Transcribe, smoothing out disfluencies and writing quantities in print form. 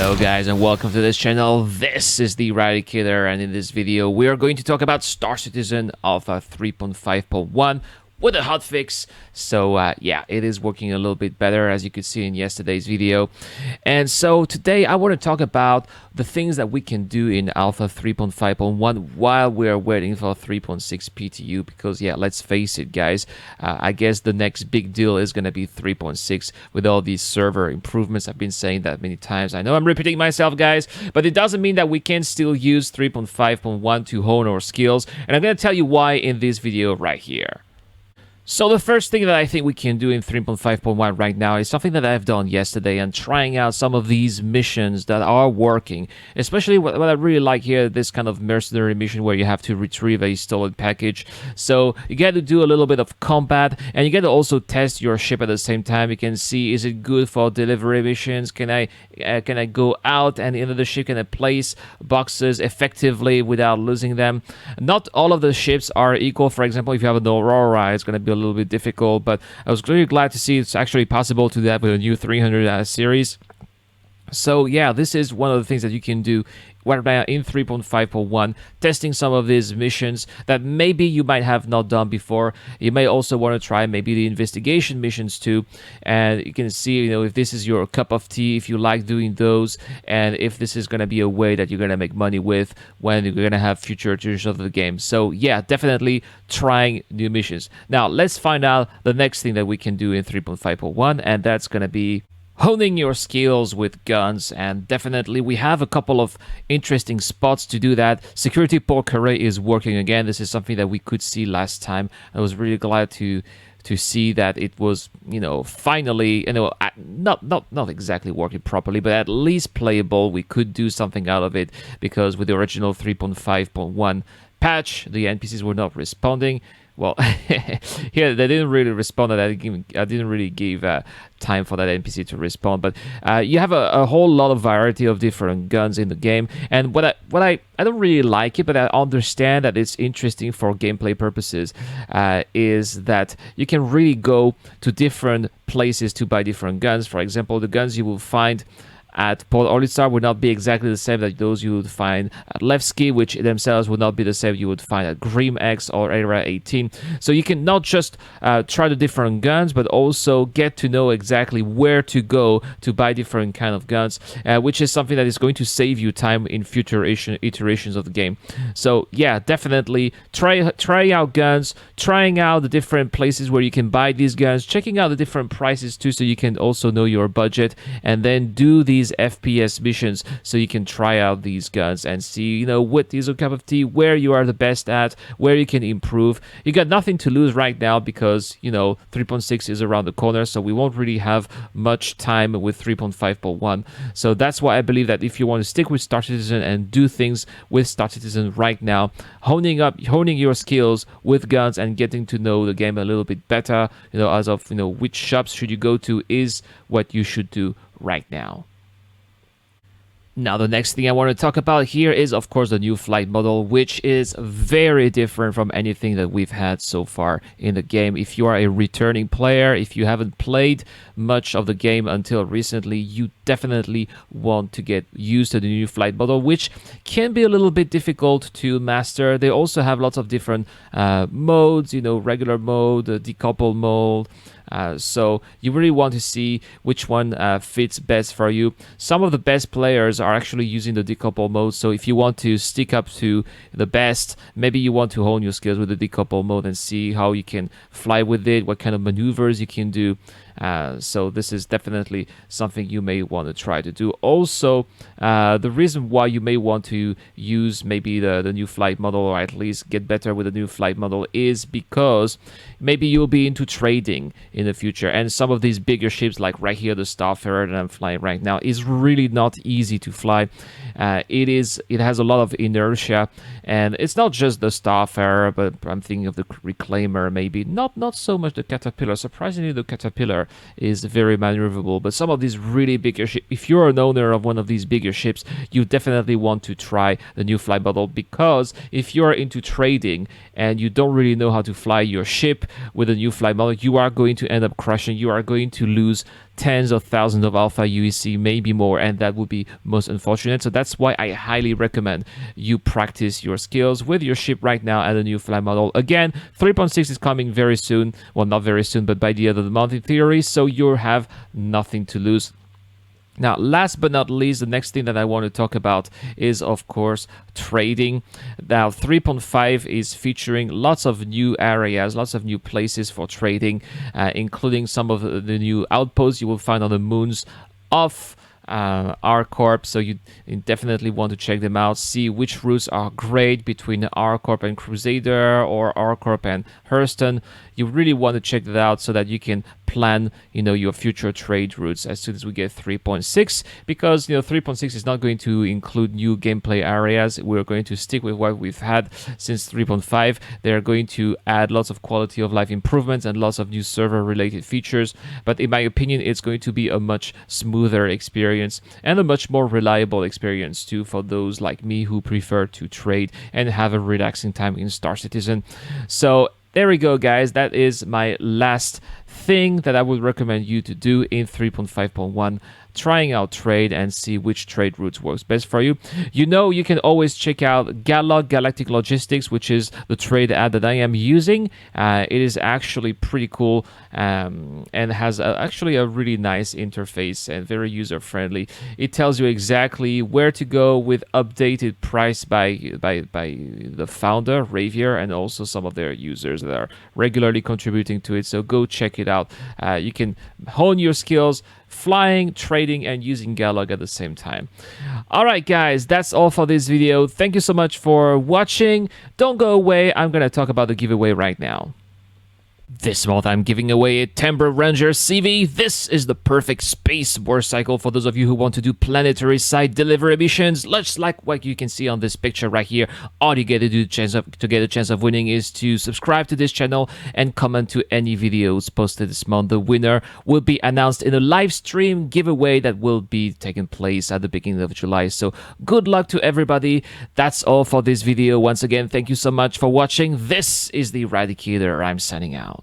Hello guys and welcome to this channel. This is the Eradicator, and in this video we are going to talk about Star Citizen Alpha 3.5.1 with a hotfix. So yeah, it is working a little bit better, as you could see in yesterday's video. And so today I want to talk about the things that we can do in Alpha 3.5.1 while we are waiting for 3.6 PTU, because yeah, let's face it guys, I guess the next big deal is going to be 3.6 with all these server improvements. I've been saying that many times. I know I'm repeating myself guys, but it doesn't mean that we can still use 3.5.1 to hone our skills, and I'm going to tell you why in this video right here. So the first thing that I think we can do in 3.5.1 right now is something that I've done yesterday, and trying out some of these missions that are working. Especially what I really like here, this kind of mercenary mission where you have to retrieve a stolen package. So you get to do a little bit of combat, and you get to also test your ship at the same time. You can see, is it good for delivery missions? Can I go out and into the ship? Can I place boxes effectively without losing them? Not all of the ships are equal. For example, if you have an Aurora, it's going to be a little bit difficult, but I was really glad to see it's actually possible to do that with a new 300 series. So yeah, this is one of the things that you can do right now in 3.5.1, testing some of these missions that maybe you might have not done before. You may also want to try maybe the investigation missions too, and you can see, you know, if this is your cup of tea, if you like doing those, and if this is going to be a way that you're going to make money with when you're going to have future iterations of the game. So yeah, definitely trying new missions. Now let's find out the next thing that we can do in 3.5.1, and that's going to be honing your skills with guns. And definitely we have a couple of interesting spots to do that. Security Port Carré is working again. This is something that we could see last time. I was really glad to see that it was, you know, finally, you know, not exactly working properly, but at least playable. We could do something out of it, because with the original 3.5.1 patch, the NPCs were not responding. Well, here they didn't really respond. I didn't really give time for that NPC to respond. But you have a whole lot of variety of different guns in the game, and what I don't really like it, but I understand that it's interesting for gameplay purposes. Is that you can really go to different places to buy different guns. For example, the guns you will find at Port Olisar would not be exactly the same that those you would find at Levski, which themselves would not be the same you would find at Grim X or Area 18. So you can not just try the different guns, but also get to know exactly where to go to buy different kind of guns, which is something that is going to save you time in future iterations of the game. So yeah, definitely try out guns, trying out the different places where you can buy these guns, checking out the different prices too, so you can also know your budget, and then do these FPS missions so you can try out these guns and see, you know, what is a cup of tea, where you are the best at, where you can improve. You got nothing to lose right now, because, you know, 3.6 is around the corner, so we won't really have much time with 3.5.1. So that's why I believe that if you want to stick with Star Citizen and do things with Star Citizen right now, honing your skills with guns and getting to know the game a little bit better, you know, as of, you know, which shops should you go to, is what you should do right now. Now, the next thing I want to talk about here is, of course, the new flight model, which is very different from anything that we've had so far in the game. If you are a returning player, if you haven't played much of the game until recently, you definitely want to get used to the new flight model, which can be a little bit difficult to master. They also have lots of different modes, you know, regular mode, decouple mode. So you really want to see which one fits best for you. Some of the best players are actually using the decouple mode, so if you want to stick up to the best, maybe you want to hone your skills with the decouple mode and see how you can fly with it, what kind of maneuvers you can do. So this is definitely something you may want to try to do. Also, the reason why you may want to use maybe the new flight model, or at least get better with the new flight model, is because maybe you'll be into trading in the future, and some of these bigger ships, like right here the Starfarer that I'm flying right now, is really not easy to fly. It has a lot of inertia, and it's not just the Starfarer, but I'm thinking of the Reclaimer, maybe not so much the Caterpillar. Surprisingly, the Caterpillar is very maneuverable, but some of these really bigger ships, if you're an owner of one of these bigger ships, you definitely want to try the new flight model, because if you're into trading and you don't really know how to fly your ship with a new flight model, you are going to to end up crashing. You are going to lose tens of thousands of alpha UEC, maybe more, and that would be most unfortunate. So that's why I highly recommend you practice your skills with your ship right now and the new flag model. Again, 3.6 is coming very soon. Well, not very soon, but by the end of the month in theory, so you have nothing to lose. Now, last but not least, the next thing that I want to talk about is, of course, trading. Now, 3.5 is featuring lots of new areas, lots of new places for trading, including some of the new outposts you will find on the moons of R-Corp, so you definitely want to check them out, see which routes are great between R-Corp and Crusader or R-Corp and Hurston. You really want to check that out so that you can plan, your future trade routes as soon as we get 3.6, because 3.6 is not going to include new gameplay areas. We're going to stick with what we've had since 3.5. They're going to add lots of quality of life improvements and lots of new server related features, but in my opinion it's going to be a much smoother experience and a much more reliable experience too for those like me who prefer to trade and have a relaxing time in Star Citizen. So there we go, guys. That is my last thing that I would recommend you to do in 3.5.1. Trying out trade and see which trade routes works best for you. You can always check out Galog Galactic Logistics, which is the trade app that I am using. It is actually pretty cool and has actually a really nice interface and very user friendly. It tells you exactly where to go with updated price by the founder Ravier and also some of their users that are regularly contributing to it. So go check it out. You can hone your skills flying, trading, and using Galog at the same time. Alright guys, that's all for this video. Thank you so much for watching. Don't go away, I'm gonna talk about the giveaway right now. This month I'm giving away a Timber Ranger CV. This is the perfect space motorcycle for those of you who want to do planetary site delivery missions, much like what you can see on this picture right here. All you get to do to get a chance of winning is to subscribe to this channel and comment to any videos posted this month. The winner will be announced in a live stream giveaway that will be taking place at the beginning of July. So good luck to everybody. That's all for this video. Once again, thank you so much for watching. This is the Eradicator. I'm signing out.